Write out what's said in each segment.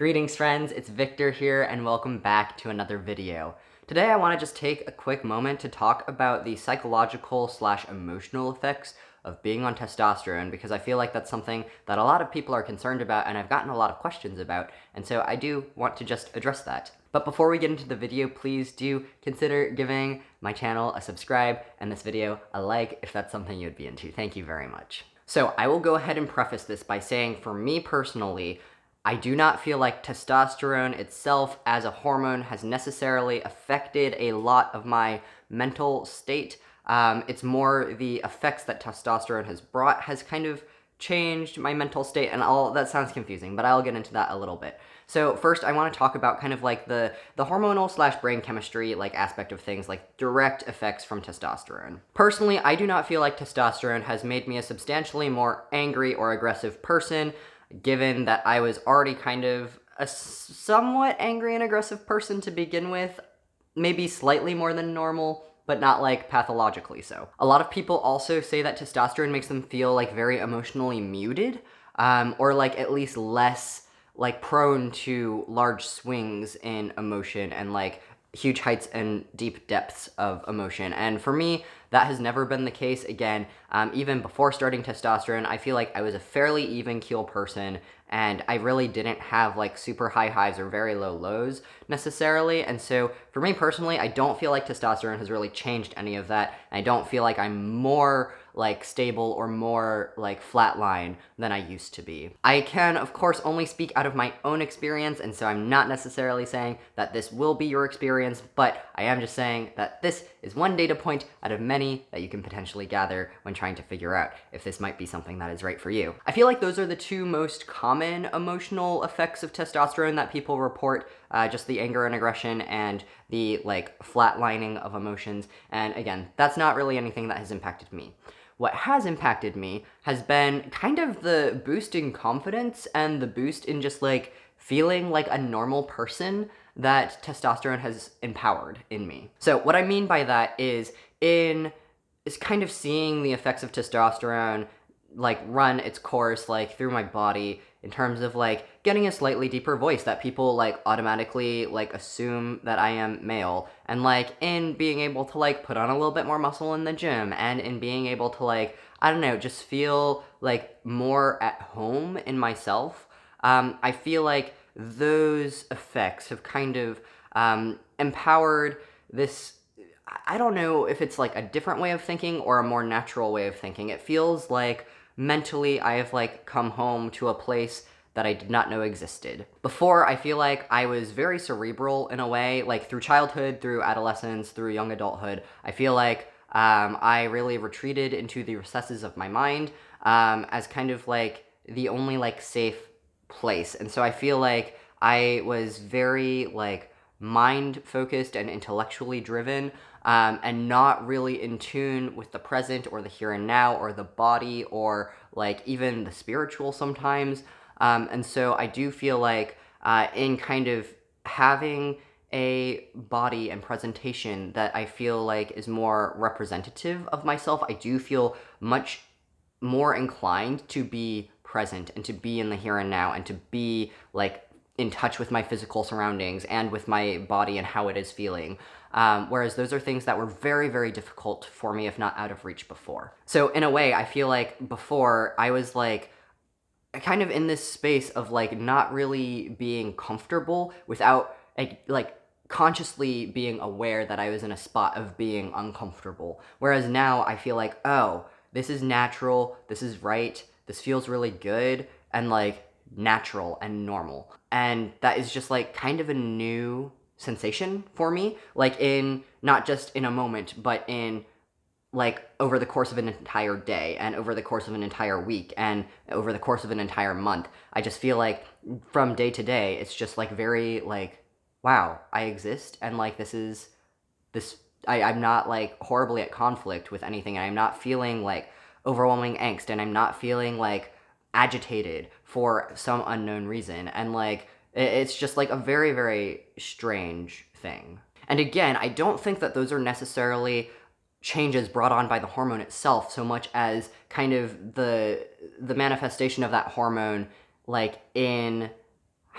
Greetings friends, it's Victor here and welcome back to another video. Today I want to just take a quick moment to talk about the psychological/emotional effects of being on testosterone because I feel like that's something that a lot of people are concerned about and I've gotten a lot of questions about, and so I do want to just address that. But before we get into the video, please do consider giving my channel a subscribe and this video a like if that's something you'd be into. Thank you very much. So I will go ahead and preface this by saying for me personally, I do not feel like testosterone itself as a hormone has necessarily affected a lot of my mental state. It's more the effects that testosterone has brought has kind of changed my mental state, and all that sounds confusing, but I'll get into that a little bit. So first, I want to talk about kind of like the hormonal/brain chemistry like aspect of things, like direct effects from testosterone. Personally, I do not feel like testosterone has made me a substantially more angry or aggressive person, given that I was already kind of a somewhat angry and aggressive person to begin with, maybe slightly more than normal, but not like pathologically so. A lot of people also say that testosterone makes them feel like very emotionally muted, or like at least less like prone to large swings in emotion and like huge heights and deep depths of emotion. And for me, that has never been the case. Again, even before starting testosterone, I feel like I was a fairly even keel person, and I really didn't have like super high highs or very low lows necessarily. And so for me personally, I don't feel like testosterone has really changed any of that. And I don't feel like I'm more like stable or more like flatline than I used to be. I can of course only speak out of my own experience, and so I'm not necessarily saying that this will be your experience, but I am just saying that this is one data point out of many that you can potentially gather when trying to figure out if this might be something that is right for you. I feel like those are the two most common emotional effects of testosterone that people report, just the anger and aggression and the like flatlining of emotions. And again, that's not really anything that has impacted me. What has impacted me has been kind of the boost in confidence and the boost in just like feeling like a normal person that testosterone has empowered in me. So what I mean by that is kind of seeing the effects of testosterone like run its course like through my body in terms of like getting a slightly deeper voice that people like automatically like assume that I am male, and like in being able to like put on a little bit more muscle in the gym, and in being able to like, I don't know, just feel like more at home in myself. I feel like those effects have kind of empowered this. I don't know if it's like a different way of thinking or a more natural way of thinking. It feels like mentally I have like come home to a place that I did not know existed. Before, I feel like I was very cerebral in a way, like through childhood, through adolescence, through young adulthood. I feel like I really retreated into the recesses of my mind as kind of like the only like safe place. And so I feel like I was very like mind focused and intellectually driven, and not really in tune with the present or the here and now or the body or like even the spiritual sometimes. And so I do feel like in kind of having a body and presentation that I feel like is more representative of myself, I do feel much more inclined to be present and to be in the here and now and to be like in touch with my physical surroundings and with my body and how it is feeling. Whereas those are things that were very, very difficult for me, if not out of reach before. So in a way, I feel like before I was like kind of in this space of like not really being comfortable without like consciously being aware that I was in a spot of being uncomfortable. Whereas now I feel like, oh, this is natural, this is right, this feels really good, and like natural and normal. And that is just like kind of a new sensation for me, like in not just in a moment, but in like over the course of an entire day and over the course of an entire week and over the course of an entire month. I just feel like from day to day, it's just like very like, wow, I exist, and like I'm not like horribly at conflict with anything, and I'm not feeling like overwhelming angst, and I'm not feeling like agitated for some unknown reason, and like it's just like a very, very strange thing. And again, I don't think that those are necessarily changes brought on by the hormone itself so much as kind of the manifestation of that hormone like in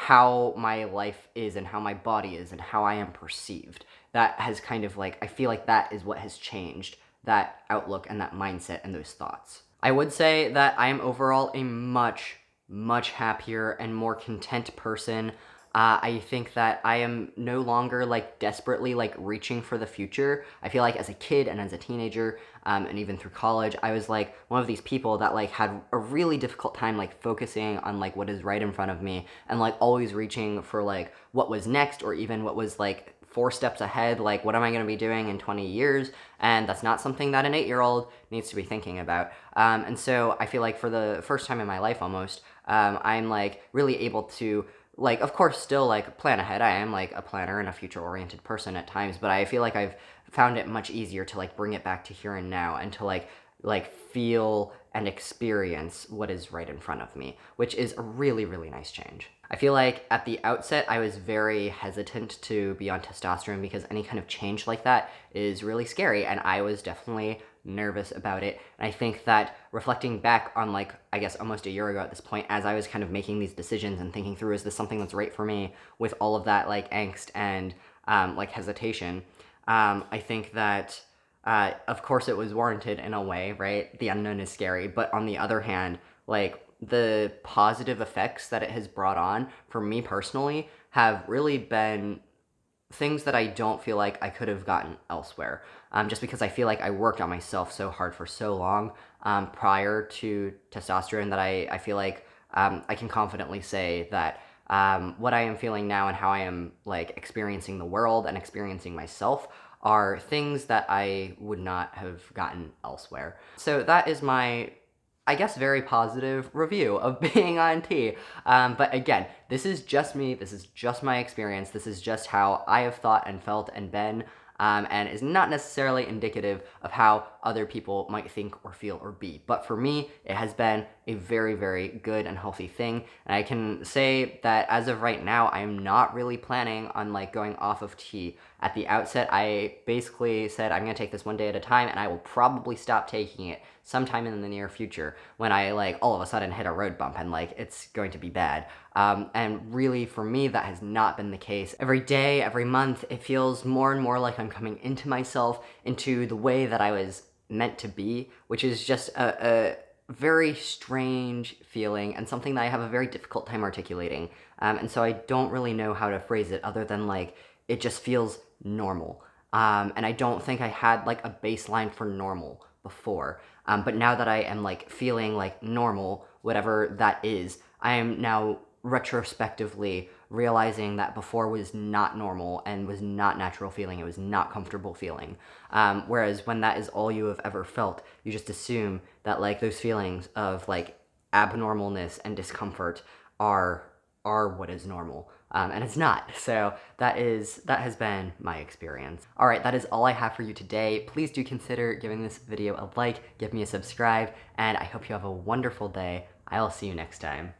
how my life is and how my body is and how I am perceived. That has kind of like, I feel like that is what has changed that outlook and that mindset and those thoughts. I would say that I am overall a much happier and more content person. I think that I am no longer like desperately like reaching for the future. I feel like as a kid and as a teenager, and even through college, I was like one of these people that like had a really difficult time like focusing on like what is right in front of me and like always reaching for like what was next or even what was like 4 steps ahead, like what am I going to be doing in 20 years? And that's not something that an 8-year-old needs to be thinking about. And so I feel like for the first time in my life almost, I'm like really able to like, of course, still like plan ahead. I am like a planner and a future oriented person at times, but I feel like I've found it much easier to like bring it back to here and now and to like feel and experience what is right in front of me, which is a really nice change. I feel like at the outset I was very hesitant to be on testosterone because any kind of change like that is really scary, and I was definitely nervous about it. And I think that reflecting back on like, I guess almost a year ago at this point, as I was kind of making these decisions and thinking through, is this something that's right for me, with all of that like angst and like hesitation, I think that of course it was warranted in a way, right? The unknown is scary, but on the other hand, like the positive effects that it has brought on for me personally have really been things that I don't feel like I could have gotten elsewhere. Just because I feel like I worked on myself so hard for so long prior to testosterone that I feel like I can confidently say that what I am feeling now and how I am like experiencing the world and experiencing myself are things that I would not have gotten elsewhere. So that is my, I guess, very positive review of being on T. But again, this is just me, this is just my experience, this is just how I have thought and felt and been, and is not necessarily indicative of how other people might think or feel or be. But for me, it has been a very good and healthy thing, and I can say that as of right now, I am not really planning on like going off of T. At the outset, I basically said I'm gonna take this one day at a time, and I will probably stop taking it sometime in the near future when I like all of a sudden hit a road bump and like it's going to be bad. And really for me that has not been the case. Every day, every month, it feels more and more like I'm coming into myself, into the way that I was meant to be, which is just a very strange feeling and something that I have a very difficult time articulating. And so I don't really know how to phrase it other than like it just feels normal. And I don't think I had like a baseline for normal before. But now that I am like feeling like normal, whatever that is, I am now retrospectively realizing that before was not normal and was not natural feeling, it was not comfortable feeling. Whereas when that is all you have ever felt, you just assume that like those feelings of like abnormalness and discomfort are what is normal. And it's not. So that has been my experience. All right, that is all I have for you today. Please do consider giving this video a like, give me a subscribe, and I hope you have a wonderful day. I'll see you next time.